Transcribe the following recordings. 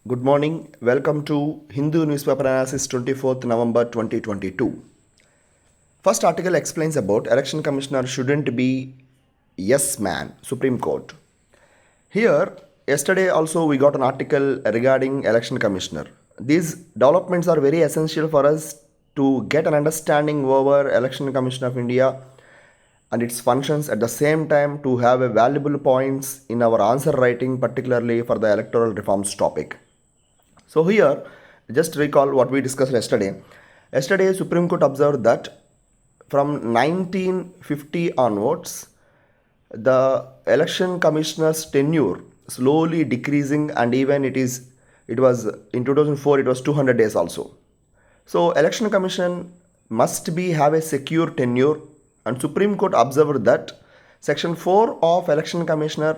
Good morning. Welcome to Hindu Newspaper Analysis 24th November 2022. First article explains about election commissioner shouldn't be yes man, Supreme Court. Here, yesterday also we got an article regarding election commissioner. These developments are very essential for us to get an understanding over election commission of India and its functions, at the same time to have a valuable points in our answer writing, particularly for the electoral reforms topic. So here, just recall what we discussed yesterday. Yesterday, Supreme Court observed that from 1950 onwards, the election commissioner's tenure slowly decreasing, and even it was in 2004 it was 200 days also. So election commission must be have a secure tenure, and Supreme Court observed that section 4 of election commissioner,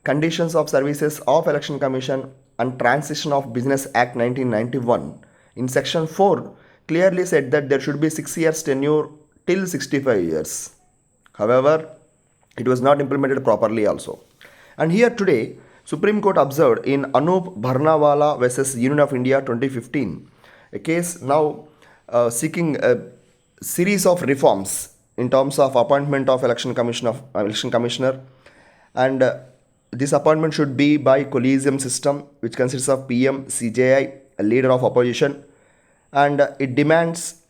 conditions of services of election commission and transition of business act 1991, in section 4 clearly said that there should be 6 years tenure till 65 years. However, it was not implemented properly also. And here today, Supreme Court observed in Anup Bharnawala versus Union of India 2015, a case now seeking a series of reforms in terms of appointment of election commissioner, and this appointment should be by collegium system, which consists of PM, CJI, a leader of opposition, and it demands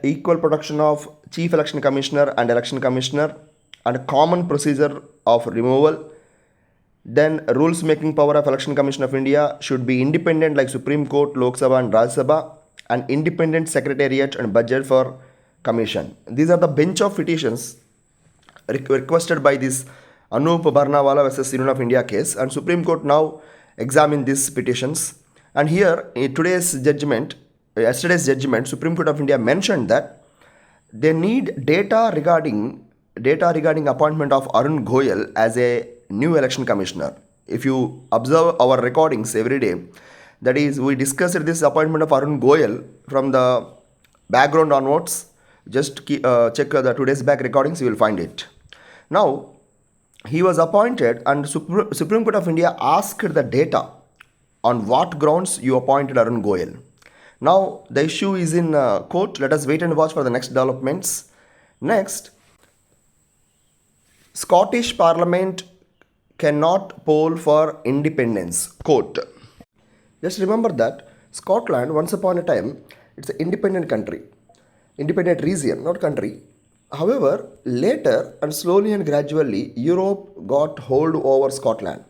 equal protection of chief election commissioner and election commissioner, and a common procedure of removal. Then rules making power of election commission of India should be independent like Supreme Court, Lok Sabha and Rajya Sabha, and independent secretariat and budget for commission. These are the bench of petitions requested by this Anup Bharnawala versus Union of India case, and Supreme Court now examine these petitions. And here in yesterday's judgment, Supreme Court of India mentioned that they need data regarding appointment of Arun Goyal as a new election commissioner. If you observe our recordings every day, that is, we discussed this appointment of Arun Goyal from the background onwards. Just check the today's back recordings, you will find it. Now, he was appointed, and Supreme Court of India asked the data on what grounds you appointed Arun Goyal. Now, the issue is in court. Let us wait and watch for the next developments. Next, Scottish Parliament cannot poll for independence. Quote. Just remember that Scotland, once upon a time, it's an independent country, independent region, not country. However, later and slowly and gradually, Europe got hold over Scotland.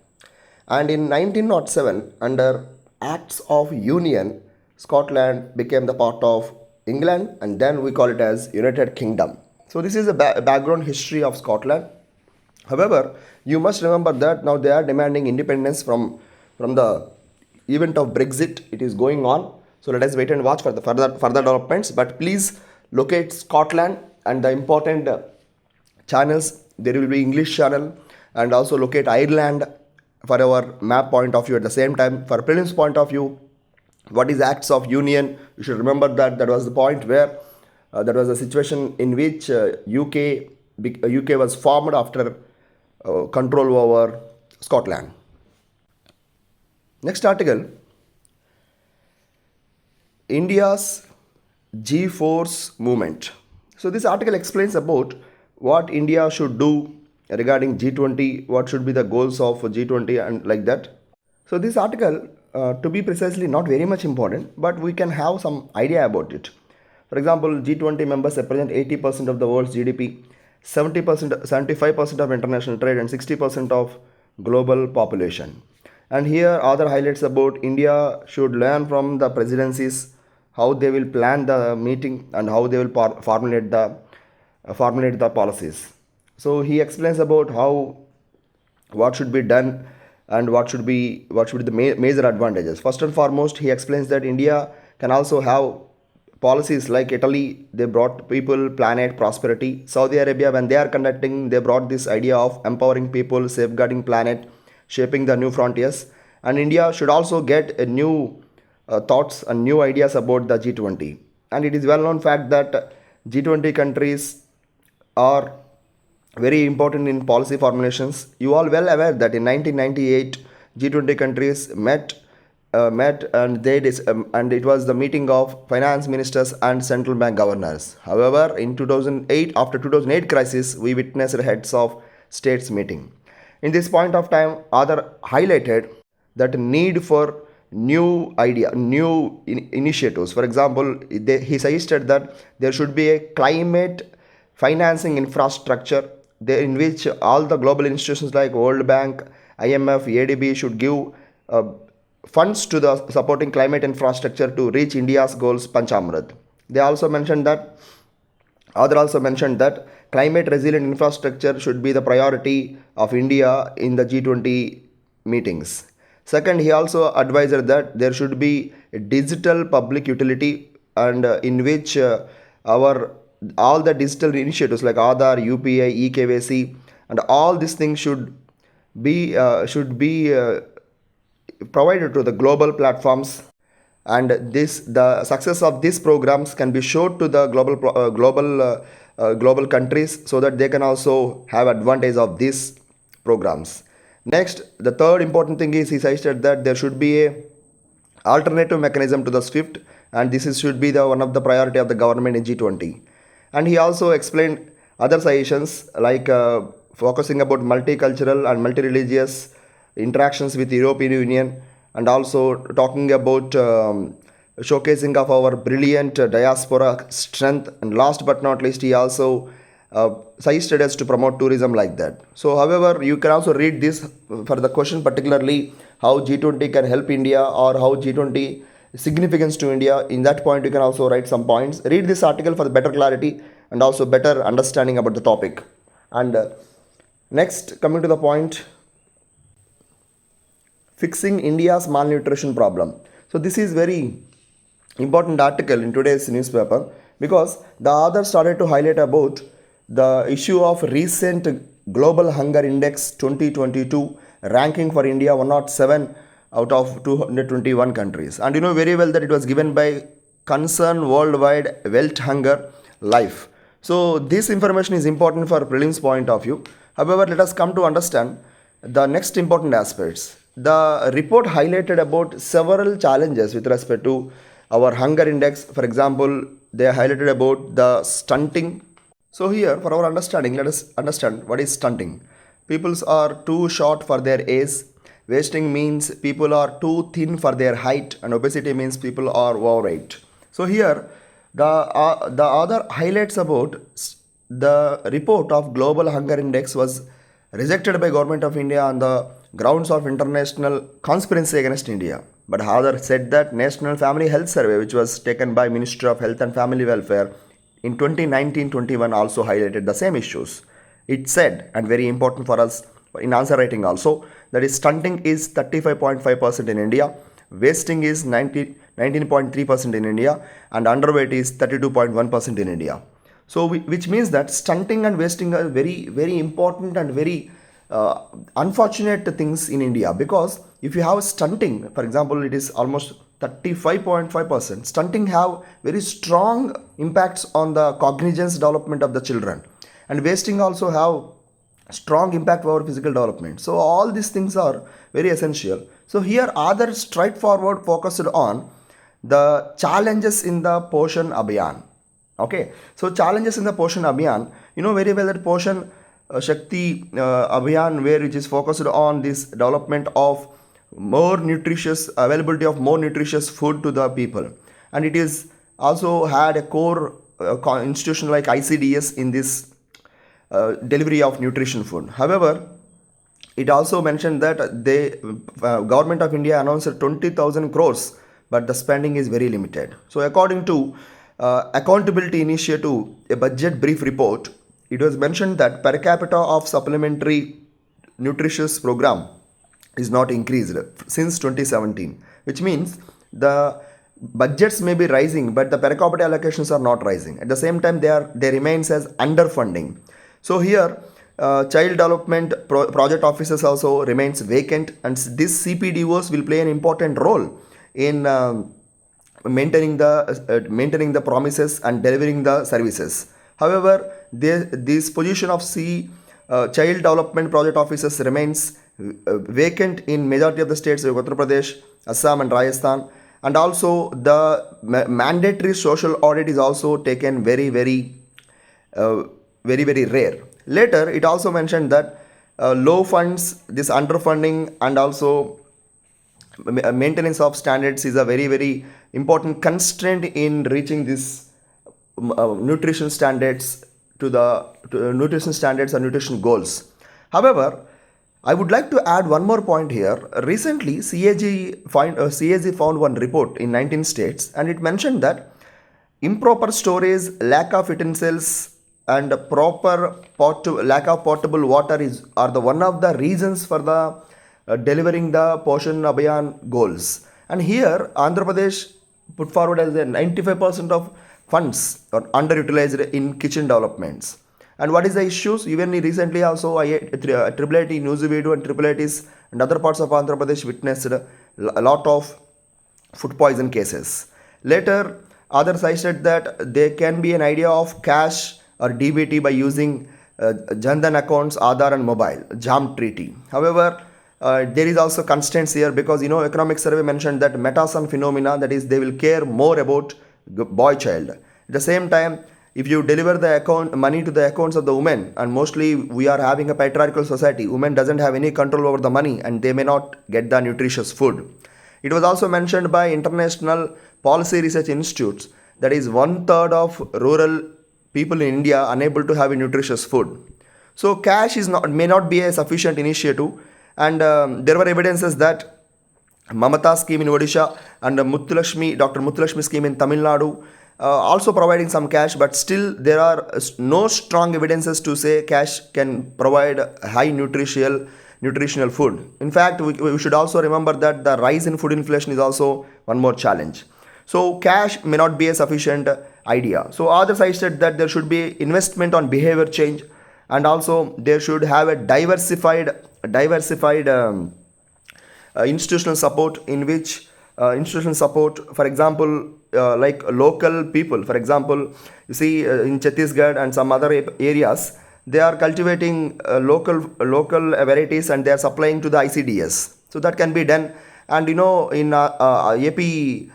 And in 1907, under Acts of Union, Scotland became the part of England, and then we call it as United Kingdom. So this is a background history of Scotland. However, you must remember that now they are demanding independence from the event of Brexit. It is going on. So let us wait and watch for the further developments. But please locate Scotland and the important channels. There will be English channel, and also locate Ireland for our map point of view. At the same time, for prelims point of view, what is Acts of Union? You should remember that was the point where that was a situation in which UK was formed after control over Scotland. Next article, India's G-Force movement. So this article explains about what India should do regarding G20, what should be the goals of G20 and like that. So this article, to be precisely, not very much important, but we can have some idea about it. For example, G20 members represent 80% of the world's GDP, 75% of international trade, and 60% of global population. And here other highlights about India should learn from the presidencies how they will plan the meeting and how they will formulate the policies. So he explains about what should be done and what should be the major advantages. First and foremost, he explains that India can also have policies like Italy. They brought people, planet, prosperity. Saudi Arabia, when they are conducting, they brought this idea of empowering people, safeguarding planet, shaping the new frontiers. And India should also get a new thoughts and new ideas about the G20. And it is well known fact that G20 countries are very important in policy formulations. You all well aware that in 1998, G20 countries met met, and and it was the meeting of finance ministers and central bank governors. However, in 2008, after 2008 crisis, we witnessed heads of states meeting. In this point of time, other highlighted that need for new initiatives. For example, he suggested that there should be a climate financing infrastructure in which all the global institutions like World Bank, IMF, ADB should give uh, funds to the supporting climate infrastructure to reach India's goals Panchamrit. They also mentioned that Other also mentioned that climate resilient infrastructure should be the priority of India in the G20 meetings. Second, he also advised that there should be a digital public utility, and in which our all the digital initiatives like Aadhaar, UPI, eKYC, and all these things should be provided to the global platforms, and this the success of these programs can be showed to the global countries, so that they can also have advantage of these programs. Next, the third important thing is he suggested that there should be a alternative mechanism to the SWIFT, and should be the one of the priority of the government in G20. And he also explained other suggestions like focusing about multicultural and multi-religious interactions with European Union, and also talking about showcasing of our brilliant diaspora strength. And last but not least, he also suggested us to promote tourism like that. So, however, you can also read this for the question, particularly how G20 can help India, or how G20 significance to India. In that point, you can also write some points. Read this article for the better clarity and also better understanding about the topic. And next, coming to the point, fixing India's malnutrition problem. So this is very important article in today's newspaper, because the author started to highlight about the issue of recent Global Hunger Index 2022 ranking for India 107 out of 221 countries. And you know very well that it was given by Concern Worldwide Wealth Hunger Life. So this information is important for prelims point of view. However, let us come to understand the next important aspects. The report highlighted about several challenges with respect to our hunger index. For example, they highlighted about the stunting. So here, for our understanding, let us understand what is stunting. People are too short for their age. Wasting means people are too thin for their height, and obesity means people are overweight. So here, the other highlights about the report of Global Hunger Index was rejected by Government of India on the grounds of international conspiracy against India. But Hadar said that National Family Health Survey, which was taken by Ministry of Health and Family Welfare in 2019-21, also highlighted the same issues. It said, and very important for us in answer writing also, that is stunting is 35.5% in India, wasting is 19.3% in India, and underweight is 32.1% in India. So, which means that stunting and wasting are very, very important and very unfortunate things in India, because if you have stunting, for example, it is almost 35.5%. Stunting have very strong impacts on the cognizance development of the children, and wasting also have strong impact over physical development. So all these things are very essential. So here other straightforward focused on the challenges in the Poshan Abhiyan. Okay, so challenges in the Poshan Abhiyan, you know very well that Poshan Shakti Abhiyan, where which is focused on this development of more nutritious availability of more nutritious food to the people, and it is also had a core institution like ICDS in this delivery of nutrition food. However, it also mentioned that the government of India announced 20,000 crores, but the spending is very limited. So according to Accountability Initiative, a budget brief report, it was mentioned that per capita of supplementary nutritious program is not increased since 2017, which means the budgets may be rising, but the per capita allocations are not rising. At the same time, they remains as underfunding. So here, child development project offices also remains vacant, and this CPDOs will play an important role in maintaining the promises and delivering the services. However, this position of child development project officers remains vacant in majority of the states like Uttar Pradesh, Assam and Rajasthan. And also the mandatory social audit is also taken very rare. Later, it also mentioned that low funds, this underfunding, and also maintenance of standards is a very important constraint in reaching this nutrition standards to nutrition standards and nutrition goals. However, I would like to add one more point here. Recently, CAG found one report in 19 states, and it mentioned that improper storage, lack of utensils, and lack of potable water are the one of the reasons for the delivering the Poshan Abhiyan goals. And here, Andhra Pradesh put forward as a 95% of funds are underutilized in kitchen developments. And what is the issues? Even recently also, IIIT Nuzivedu and IIITs and other parts of Andhra Pradesh witnessed a lot of food poison cases. Later, others cited that there can be an idea of cash or DBT by using Jandan accounts, Aadhaar and mobile, JAM treaty. However, there is also constraints here because economic survey mentioned that metason phenomena, that is they will care more about boy child. At the same time, if you deliver the money to the accounts of the women, and mostly we are having a patriarchal society, women doesn't have any control over the money and they may not get the nutritious food. It was also mentioned by international policy research institutes that is 1/3 of rural people in India unable to have a nutritious food. So cash may not be a sufficient initiative, and there were evidences that Mamata scheme in Odisha and Dr. Muthulakshmi scheme in Tamil Nadu also providing some cash, but still there are no strong evidences to say cash can provide high nutritional food. In fact, we should also remember that the rise in food inflation is also one more challenge. So cash may not be a sufficient idea. So others I said that there should be investment on behavior change, and also there should have a diversified institutional support, in which institutional support, for example, like local people, for example, you see in Chhattisgarh and some other areas, they are cultivating local varieties and they are supplying to the ICDS. So that can be done. And in AP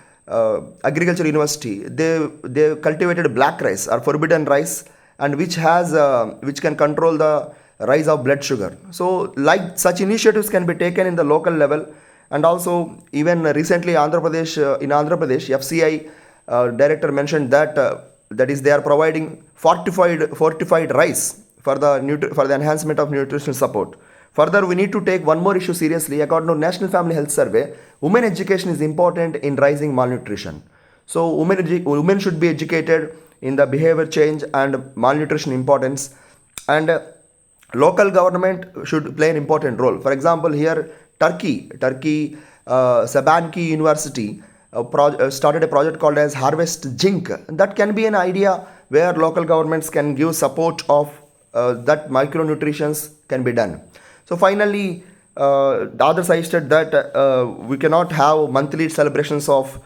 Agriculture University, they cultivated black rice or forbidden rice, and which can control the rise of blood sugar. So like such initiatives can be taken in the local level. And also even recently in Andhra Pradesh, FCI director mentioned that that is they are providing fortified rice for the enhancement of nutritional support. Further, we need to take one more issue seriously. According to National Family Health Survey, women education is important in rising malnutrition. So women should be educated in the behavior change and malnutrition importance, and local government should play an important role. For example, here Turkey, Sabanki University started a project called as Harvest Zinc. That can be an idea where local governments can give support of that micronutrients can be done. So finally, the other side said that we cannot have monthly celebrations of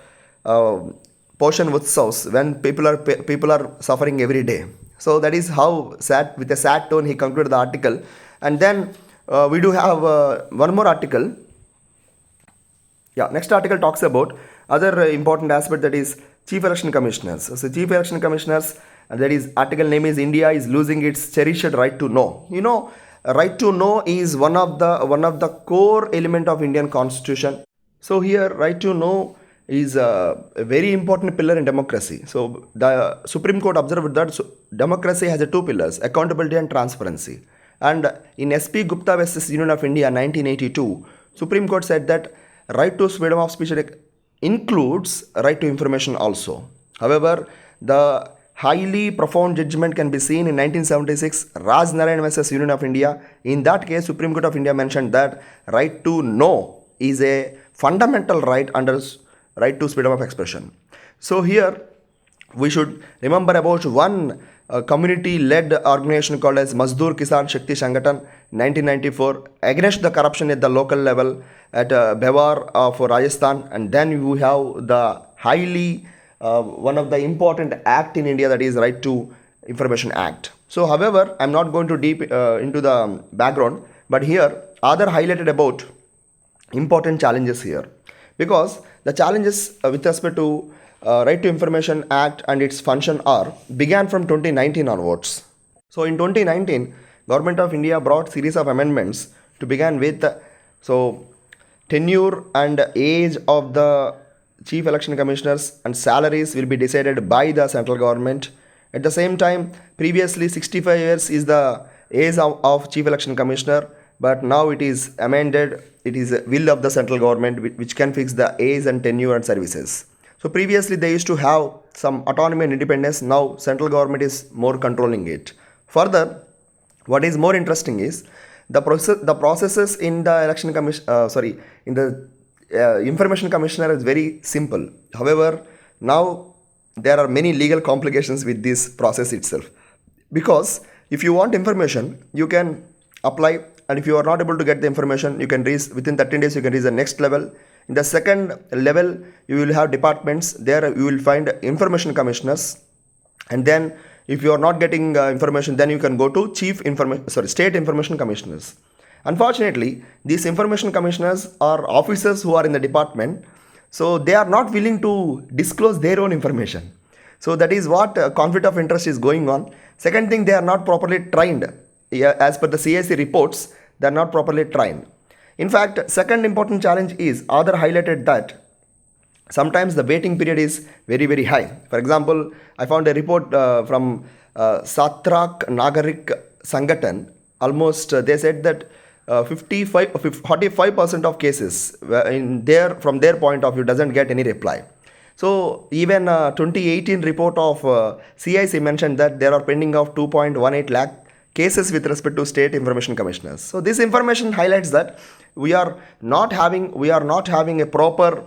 Poshan Utsavs when people are suffering every day. So that is how with a sad tone he concluded the article. And then we do have one more article. Yeah, next article talks about other important aspect, that is Chief Election Commissioners. So Chief Election Commissioners, that is article name is India is losing its cherished right to know. Right to know is one of the core element of Indian Constitution. So here right to know is a very important pillar in democracy. So the Supreme Court observed that democracy has two pillars, accountability and transparency. And in SP Gupta vs Union of India 1982, Supreme Court said that right to freedom of speech includes right to information also. However, the highly profound judgment can be seen in 1976 Raj Narayan vs Union of India. In that case, Supreme Court of India mentioned that right to know is a fundamental right under right to freedom of expression. So here we should remember about one community-led organization called as Mazdoor Kisan Shakti Sangathan 1994 against the corruption at the local level at Bewar of Rajasthan. And then we have the highly one of the important act in India, that is Right to Information Act. So however, I'm not going to deep into the background, but here other highlighted about important challenges here, because the challenges with respect to Right to Information Act and its function are began from 2019 onwards. So in 2019, Government of India brought series of amendments to begin with. So tenure and age of the chief election commissioners and salaries will be decided by the central government. At the same time, previously 65 years is the age of chief election commissioner, but now it is amended. It is a will of the central government which can fix the age and tenure and services. So previously they used to have some autonomy and independence. Now central government is more controlling it. Further, what is more interesting is the processes in the election commission. In the information commissioner is very simple. However, now there are many legal complications with this process itself, because if you want information, you can apply, and if you are not able to get the information, you can reach within 13 days. You can reach the next level. In the second level, you will have departments. There you will find information commissioners, and then if you are not getting information, then you can go to state information commissioners. Unfortunately, these information commissioners are officers who are in the department, so they are not willing to disclose their own information. So that is what conflict of interest is going on. Second thing, they are not properly trained. As per the CIC reports, they are not properly trained. In fact, second important challenge is other highlighted that sometimes the waiting period is very, very high. For example, I found a report from Satrak Nagarik Sangatan. Almost they said that 45% of cases from their point of view doesn't get any reply. So even 2018 report of CIC mentioned that there are pending of 2.18 lakh cases with respect to state information commissioners. So this information highlights that we are not having a proper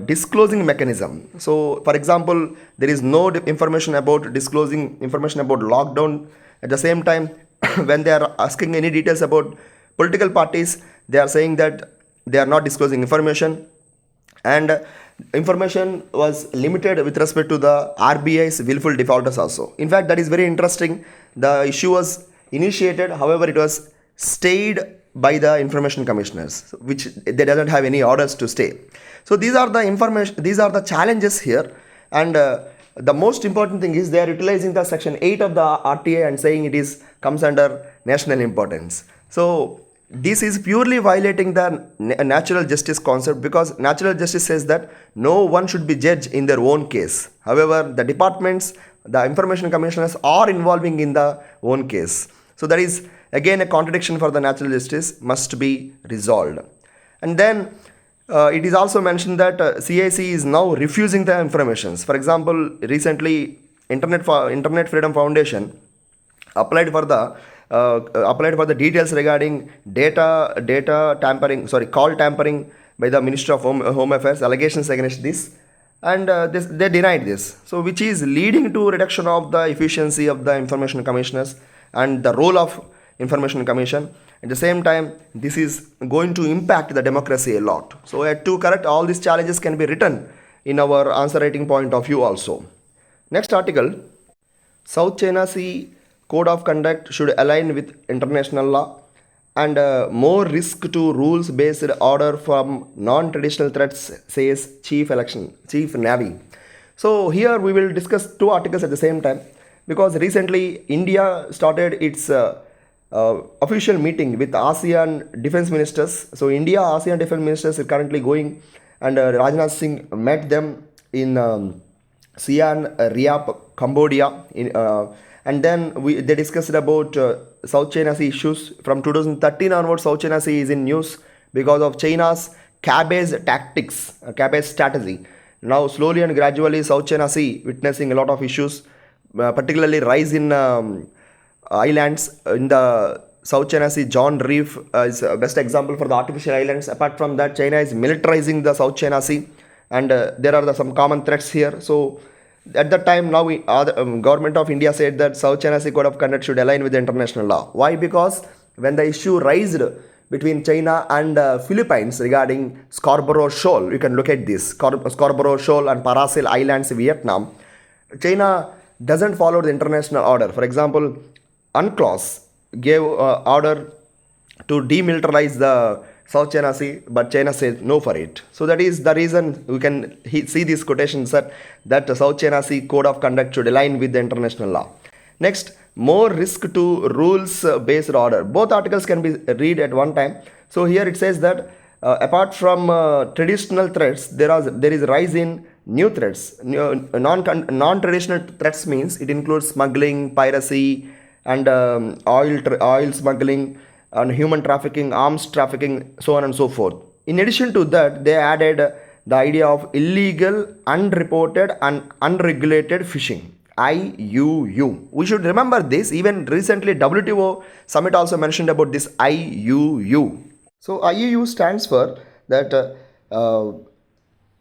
disclosing mechanism. So for example, there is no information about disclosing information about lockdown. At the same time, when they are asking any details about political parties, they are saying that they are not disclosing information, and information was limited with respect to the RBI's willful defaulters also. In fact, that is very interesting. The issue was initiated, however, it was stayed by the information commissioners, which they doesn't have any orders to stay. So these are the challenges here, and the most important thing is they are utilizing the section 8 of the RTA and saying it comes under national importance. So this is purely violating the natural justice concept, because natural justice says that no one should be judged in their own case. However, the departments, the information commissioners are involving in the own case. So that is again a contradiction for the natural justice, must be resolved. And then it is also mentioned that CIC is now refusing the informations. For example, recently Internet Freedom Foundation applied for the details regarding call tampering by the Ministry of Home Affairs, allegations against this, and they denied this. So which is leading to reduction of the efficiency of the information commissioners and the role of information commission. At the same time, this is going to impact the democracy a lot. So to correct all these challenges can be written in our answer writing point of view also. Next article, South China Sea Code of Conduct should align with international law, and more risk to rules-based order from non-traditional threats, says Chief Navy. So here we will discuss two articles at the same time, because recently India started its official meeting with ASEAN defense ministers. So India ASEAN defense ministers are currently going, and Rajnath Singh met them in Siem Reap, Cambodia. And then they discussed about South China Sea issues. From 2013 onwards, South China Sea is in news because of China's cabbage tactics, cabbage strategy. Now slowly and gradually South China Sea witnessing a lot of issues, particularly rise in islands in the South China Sea. John Reef is a best example for the artificial islands. Apart from that, China is militarizing the South China Sea, and there are some common threats here. So at that time, now government of India said that South China Sea Code of Conduct should align with the international law. Why? Because when the issue raised between China and Philippines regarding Scarborough Shoal, you can look at this, Scarborough Shoal and Parasil Islands, Vietnam, China doesn't follow the international order. For example, UNCLOS gave order to demilitarize the South China Sea, but China said no for it. So that is the reason we can see these quotations that the South China Sea Code of Conduct should align with the international law. Next, more risk to rules-based order. Both articles can be read at one time. So here it says that apart from traditional threats, there is a rise in new threats. Non-traditional threats means it includes smuggling, piracy, and oil smuggling, and human trafficking, arms trafficking, so on and so forth. In addition to that, they added the idea of illegal, unreported, and unregulated fishing. IUU. We should remember this. Even recently, WTO summit also mentioned about this IUU. So IUU stands for that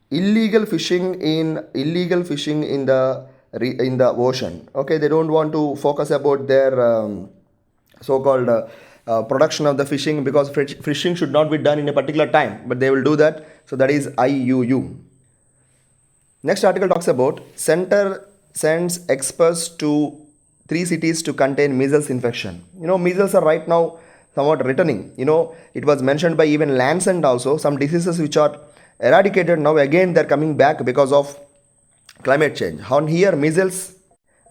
illegal fishing in the ocean. Okay, they don't want to focus about their so-called production of the fishing, because fishing should not be done in a particular time, but they will do that. So that is IUU. Next article talks about center sends experts to 3 cities to contain measles infection. Measles are right now somewhat returning. It was mentioned by even Lancet also. Some diseases which are eradicated now again they're coming back because of climate change. Here measles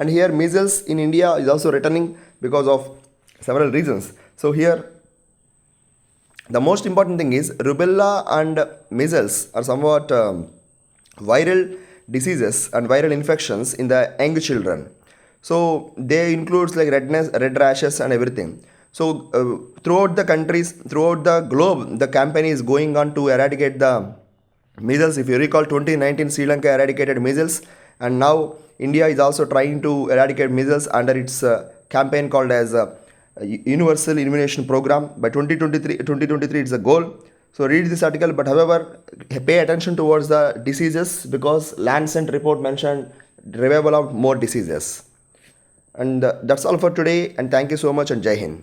in India is also returning because of several reasons. So here the most important thing is rubella and measles are somewhat viral diseases and viral infections in the young children. So they includes like redness, red rashes and everything. So throughout the countries, throughout the globe, the campaign is going on to eradicate the measles. If you recall, 2019 Sri Lanka eradicated measles, and now India is also trying to eradicate measles under its campaign called as Universal Immunization Program. By 2023 it's a goal. So read this article, but however, pay attention towards the diseases, because Lancet report mentioned revival of more diseases. And that's all for today, and thank you so much, and Jai Hind.